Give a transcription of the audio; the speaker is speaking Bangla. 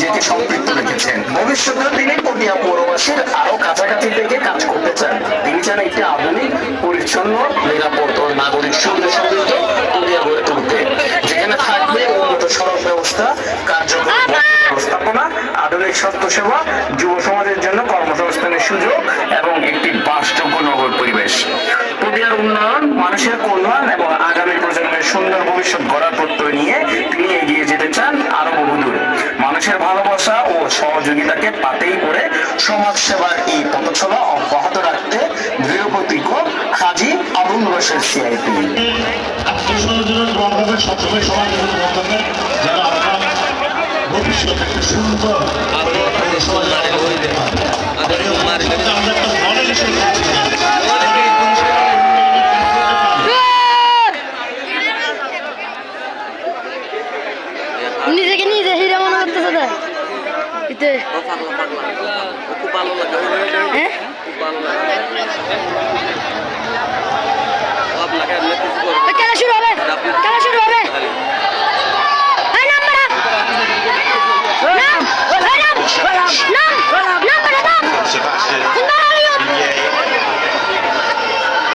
নিজেকে সম্পৃক্ত রেখেছেন। ভবিষ্যতে তিনি পটিয়া পৌরবাসীর আরো কাছাকাছি থেকে কাজ করতে চান। তিনি চান একটি আধুনিক, পরিচ্ছন্ন, নিরাপদ ও নাগরিক সুবিধা সমৃদ্ধ পটিয়া গড়ে তুলতে, যেখানে থাকবে উন্নত সড়ক ব্যবস্থা, কার্যকর ব্যবস্থাপনা, আধুনিক স্বাস্থ্যসেবা, যুব সমাজের জন্য কর্মসংস্থানের সুযোগ এবং একটি বাসযোগ্য নগর পরিবেশ। পটিয়ার উন্নয়ন, মানুষের কল্যাণ এবং আগামী প্রজন্মের সুন্দর ভবিষ্যৎ গড়ার প্রত্যয় নিয়ে তিনি এগিয়ে যেতে চান আরো বহুদূর। মানুষের ভালোবাসা ও সহযোগিতাকে পাতেই করে সমাজ সেবার এই পথচলা অব্যাহত রাখতে দৃঢ় প্রতিজ্ঞ হাজী আবুল বাশার সিআইপি। সবসময় সমাজ যেন আপনার ভবিষ্যৎ একটা সুন্দর নিজেকে নিজে হিরো মনে করতেছে।